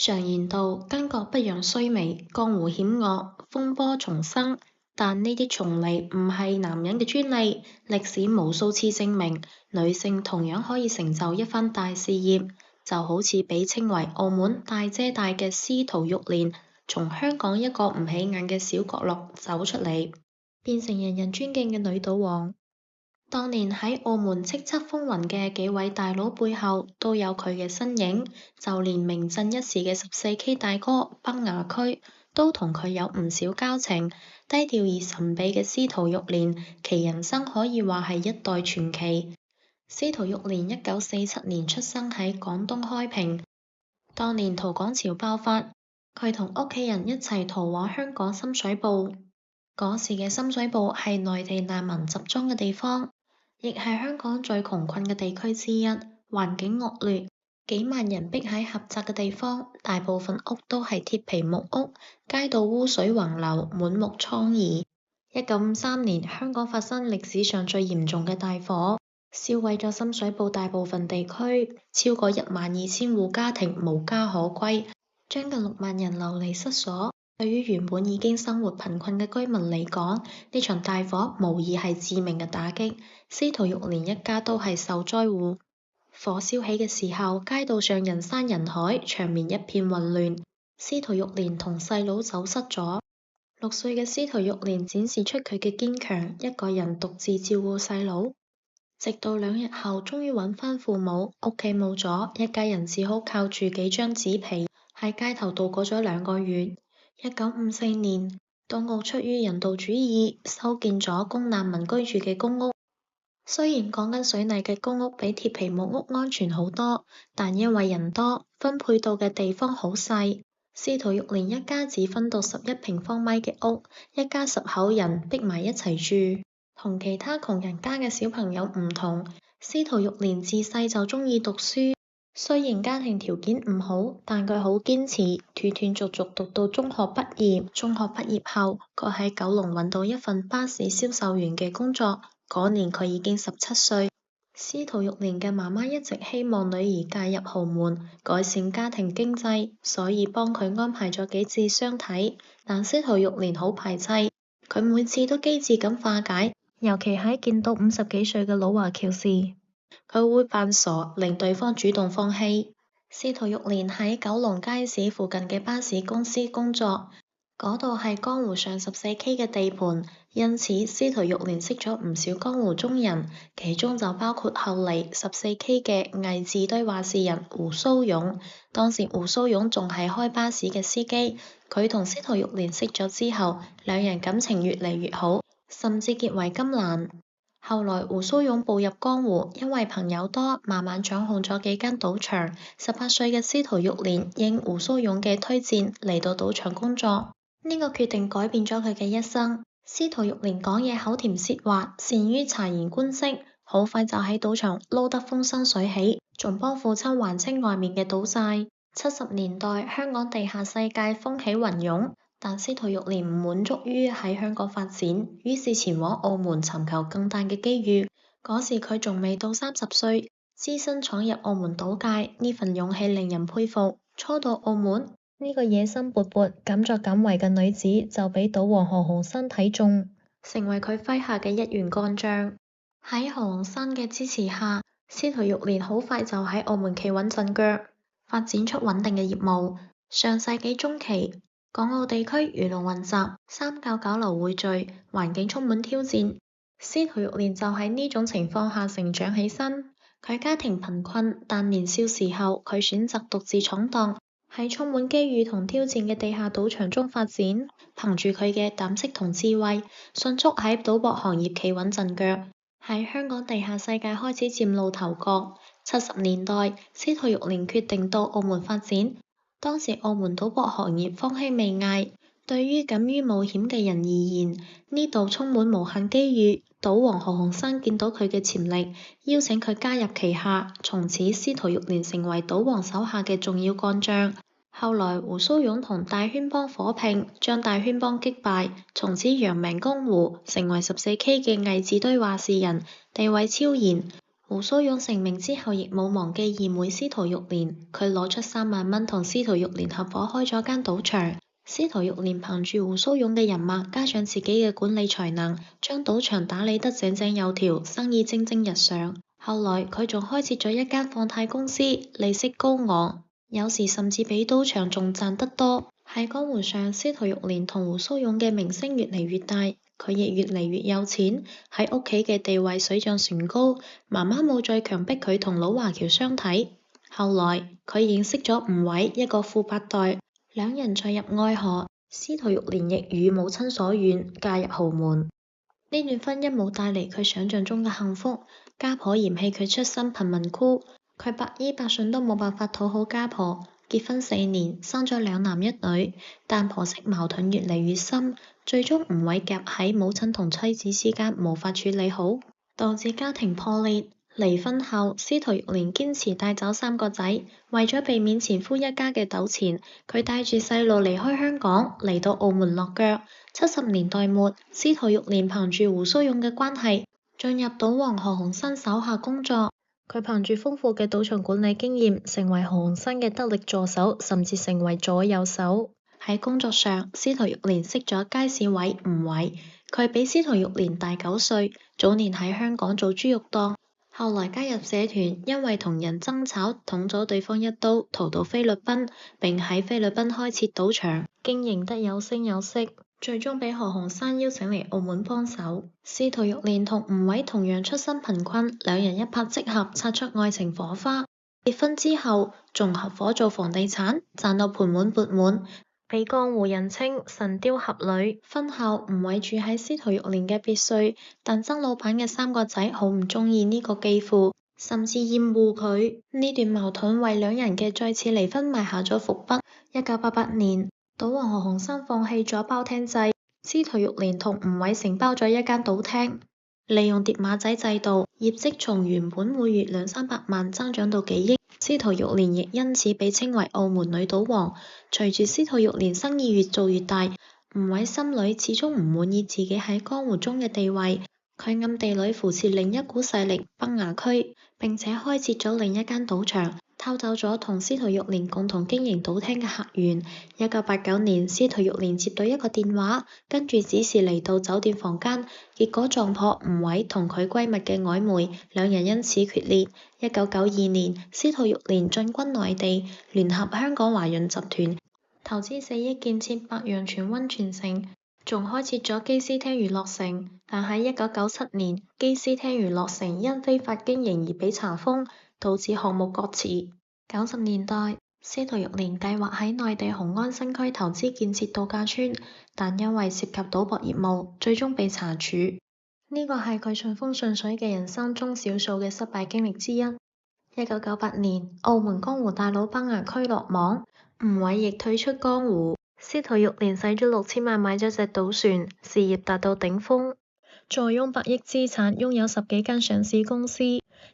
常言道，巾幗不讓須眉，江湖險惡，風波重生。但呢啲重嚟唔係男人嘅專利，歷史無數次證明，女性同樣可以成就一番大事業。就好似被稱為澳門大姐大嘅司徒玉蓮，從香港一個唔起眼嘅小角落走出嚟，變成人人尊敬嘅女賭王。當年喺澳門叱咤風雲嘅幾位大佬背後都有佢嘅身影，就連名震一時嘅14K 大哥北牙區都同佢有唔少交情。低調而神秘嘅司徒玉蓮，其人生可以話係一代傳奇。司徒玉蓮1947年出生喺廣東開平，當年逃港潮爆發，佢同屋企人一齊逃往香港深水埗。嗰時嘅深水埗係內地難民集中嘅地方，亦係香港最窮困嘅地區之一，環境惡劣，幾萬人逼喺狹窄嘅地方，大部分屋都係鐵皮木屋，街道污水橫流，滿目瘡痍。1953年，香港發生歷史上最嚴重嘅大火，燒毀咗深水埗大部分地區，超過12000戶家庭無家可歸，將近6萬人流離失所。對於原本已經生活貧困嘅居民嚟講，呢場大火無疑係致命嘅打擊。司徒玉蓮一家都係受災戶。火燒起嘅時候，街道上人山人海，場面一片混亂。司徒玉蓮同細佬走失咗。6歲嘅司徒玉蓮展示出佢嘅堅強，一個人獨自照顧細佬。直到2日後，終於揾返父母，屋企冇咗，一家人只好靠住幾張紙皮喺街頭度過咗2個月。1954年，當局出於人道主義，修建咗供難民居住嘅公屋。雖然講緊水泥嘅公屋比鐵皮木屋安全好多，但因為人多，分配到嘅地方好細。司徒玉蓮一家只分到11平方米嘅屋，一家10口人逼埋一齊住。同其他窮人家嘅小朋友唔同，司徒玉蓮自細就鍾意讀書。雖然家庭條件唔好，但佢好堅持，斷斷續續讀到中學畢業。中學畢業後，佢喺九龍揾到一份巴士銷售員嘅工作。嗰年佢已經17歲。司徒玉蓮嘅媽媽一直希望女兒嫁入豪門，改善家庭經濟，所以幫佢安排咗幾次相睇。但司徒玉蓮好排斥，佢每次都機智咁化解，尤其喺見到50幾歲嘅老華僑時，佢會扮傻，令對方主動放棄。司徒玉蓮喺九龍街市附近嘅巴士公司工作，嗰度係江湖上14K 嘅地盤，因此司徒玉蓮識咗唔少江湖中人，其中就包括後嚟14K 嘅偽字堆話事人胡蘇勇。當時胡蘇勇仲係開巴士嘅司機，佢同司徒玉蓮識咗之後，兩人感情越嚟越好，甚至結為金蘭。後來胡蘇勇步入江湖，因為朋友多，慢慢掌控咗幾間賭場。18歲嘅司徒玉蓮應胡蘇勇嘅推薦嚟到賭場工作，呢個決定改變咗佢嘅一生。司徒玉蓮講嘢口甜舌滑，善於察言觀色，好快就喺賭場撈得風生水起，仲幫父親還清外面嘅賭債。70年代香港地下世界風起雲湧。但司徒玉蓮唔滿足於喺香港發展，於是前往澳門尋求更大嘅機遇。嗰時佢仲未到30歲，只身闖入澳門賭界，呢份勇氣令人佩服。初到澳門，呢個野心勃勃、敢作敢為嘅女子就俾賭王何鴻燊睇中，成為佢麾下嘅一員幹將。喺何鴻燊嘅支持下，司徒玉蓮好快就喺澳門企穩陣腳，發展出穩定嘅業務。上世紀中期，港澳地區魚龍混雜，三教九流匯聚，環境充滿挑戰。司徒玉蓮就喺呢種情況下成長起身。佢家庭貧困，但年少時候佢選擇獨自闖蕩，喺充滿機遇同挑戰嘅地下賭場中發展。憑住佢嘅膽識同智慧，迅速喺賭博行業企穩陣腳，喺香港地下世界開始嶄露頭角。70年代，司徒玉蓮決定到澳門發展。當時澳門賭博行業風氣未艾，對於敢於冒險嘅人而言，呢度充滿無限機遇。賭王何鴻燊見到佢嘅潛力，邀請佢加入旗下，從此司徒玉蓮成為賭王手下嘅重要幹將。後來胡蘇勇同大圈幫火拼，將大圈幫擊敗，從此揚名江湖，成為14K 嘅偽字堆話事人，地位超然。胡鬚勇成名之後，亦冇忘記二妹司徒玉蓮，佢攞出3萬蚊同司徒玉蓮合夥開咗間賭場。司徒玉蓮憑住胡鬚勇嘅人脈，加上自己嘅管理才能，將賭場打理得井井有條，生意蒸蒸日上。後來佢仲開設咗一間放貸公司，利息高昂，有時甚至比賭場仲賺得多。喺江湖上，司徒玉蓮同胡鬚勇嘅名聲越嚟越大，佢亦越嚟越有錢，喺屋企嘅地位水漲船高。媽媽冇再強迫佢同老華僑相睇。後來佢認識咗吳偉，一個富八代，兩人再入愛河。司徒玉蓮亦與母親所願，嫁入豪門。呢段婚姻冇帶嚟佢想象中嘅幸福，家婆嫌棄佢出身貧民窟，佢百依百順都冇辦法討好家婆。結婚4年，生咗2男1女，但婆媳矛盾越嚟越深，最終吳偉夾喺母親同妻子之間無法處理好，導致家庭破裂。離婚後，司徒玉蓮堅持帶走3個仔，為咗避免前夫一家嘅糾纏，佢帶住細路離開香港，嚟到澳門落腳。70年代末，司徒玉蓮憑住胡鬚勇嘅關係，進入賭王何鴻燊手下工作。佢憑住豐富嘅賭場管理經驗，成為何鴻燊嘅得力助手，甚至成為左右手。喺工作上，司徒玉蓮識咗街市委吳偉，佢比司徒玉蓮大9歲，早年喺香港做豬肉檔，後來加入社團，因為同人爭吵捅咗對方一刀，逃到菲律賓，並喺菲律賓開設賭場，經營得有聲有色。最終被何鴻燊邀請嚟澳門幫手。司徒玉蓮同吳偉同樣出身貧困，兩人一拍即合，擦出愛情火花。結婚之後，仲合夥做房地產，賺到盆滿缽滿，被江湖人稱神雕俠侶。婚後，吳偉住喺司徒玉蓮嘅別墅，但曾老闆嘅3個仔好唔中意呢個繼父，甚至厭惡佢。呢段矛盾為兩人嘅再次離婚埋下咗伏筆。1988年，賭王何鴻燊放棄咗包廳制，司徒玉蓮同吳偉承包咗一間賭廳，利用疊碼仔制度，業績從原本每月200-300萬增長到幾億。司徒玉蓮亦因此被稱為澳門女賭王。隨住司徒玉蓮生意越做越大，吳偉心裏始終唔滿意自己喺江湖中嘅地位，佢暗地裏扶持另一股勢力崩牙區，並且開設咗另一間賭場，偷走咗同司徒玉蓮共同經營賭廳嘅客源。1989年，司徒玉蓮接到一個電話，跟住指示嚟到酒店房間，結果撞破吳偉同佢閨蜜嘅曖昧，兩人因此決裂。1992年，司徒玉蓮進軍內地，聯合香港華潤集團，投資4億建設白楊泉溫泉城，仲開設咗基斯廳娛樂城。但喺1997年，基斯廳娛樂城因非法經營而被查封，導致項目擱置。90年代，司徒玉蓮計劃喺內地雄安新區投資建設度假村，但因為涉及賭博業務，最終被查處。呢個係佢順風順水嘅人生中少數嘅失敗經歷之一。1998年，澳門江湖大佬崩牙區落網，吳偉亦退出江湖。司徒玉蓮使咗6000萬買咗隻賭船，事業達到頂峰，坐擁100億資產，擁有10幾間上市公司。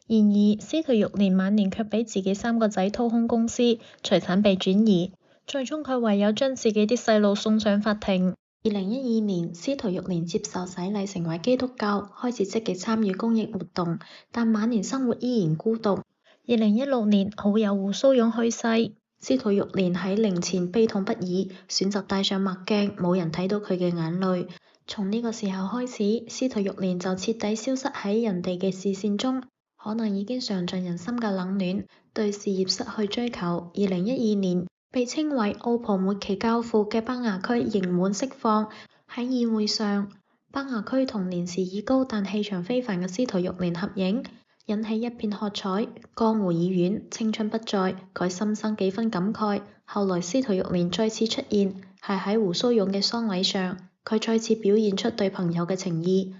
然而，司徒玉蓮晚年卻俾自己3個仔掏空公司，財產被轉移，最終佢唯有將自己啲細路送上法庭。2012年，司徒玉蓮接受洗禮成為基督教，開始積極參與公益活動，但晚年生活依然孤獨。2016年，好友胡鬚勇去世，司徒玉蓮喺靈前悲痛不已，選擇戴上墨鏡，冇人睇到佢嘅眼淚。從呢個時候開始，司徒玉蓮就徹底消失喺人哋嘅視線中，可能已經嘗盡人心嘅冷暖，對事業失去追求。2012年，被稱為澳葡末期教父嘅崩牙區刑滿釋放。喺宴會上，崩牙區同年事已高但氣場非凡嘅司徒玉蓮合影，引起一片喝彩。江湖已遠，青春不再，佢心生幾分感慨。後來司徒玉蓮再次出現，係喺胡鬚勇嘅喪禮上，佢再次表現出對朋友嘅情誼，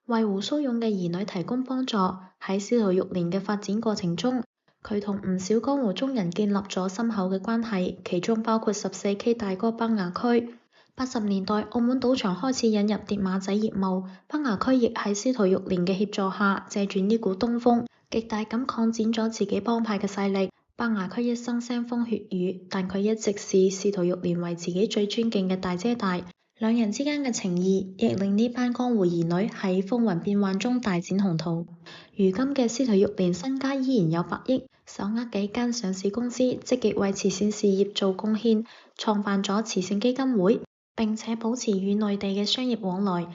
為胡鬚勇嘅兒女提供幫助。喺司徒玉蓮嘅發展過程中，佢同唔少江湖中人建立咗深厚嘅關係，其中包括14K 大哥崩牙區。80年代，澳門賭場開始引入疊碼仔業務，崩牙區亦喺司徒玉蓮嘅協助下，借住呢股東風，極大咁擴展咗自己幫派嘅勢力。崩牙區一生腥風血雨，但佢一直視司徒玉蓮為自己最尊敬嘅大姐大。兩人之間嘅情誼亦令呢班江湖兒女喺風雲變幻中大展宏圖。如今嘅司徒玉蓮身家依然有百億，手握幾間上市公司，積極為慈善事業做貢獻，創辦咗慈善基金會，並且保持與內地嘅商業往來。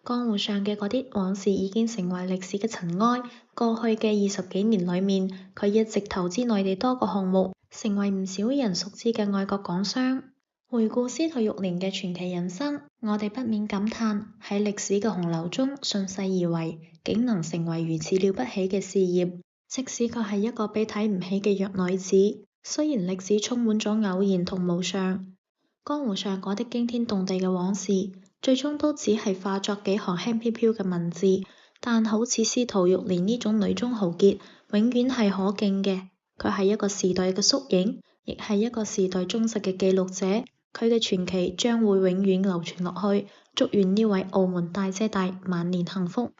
江湖上嘅嗰啲往事已經成為歷史嘅塵埃。過去嘅20幾年裏面，佢一直投資內地多個項目，成為唔少人熟知嘅外國港商。回顧司徒玉蓮嘅傳奇人生，我哋不免感嘆喺歷史嘅洪流中順勢而為，竟能成為如此了不起嘅事業。即使佢係一個被睇唔起嘅弱女子，雖然歷史充滿咗偶然同無常，江湖上嗰啲驚天動地嘅往事，最終都只係化作幾行輕飄飄嘅文字。但好似司徒玉蓮呢種女中豪傑，永遠係可敬嘅。佢係一個時代嘅縮影，亦係一個時代忠實嘅記錄者。佢嘅傳奇將會永遠流傳落去。祝願呢位澳門大姐大晚年幸福。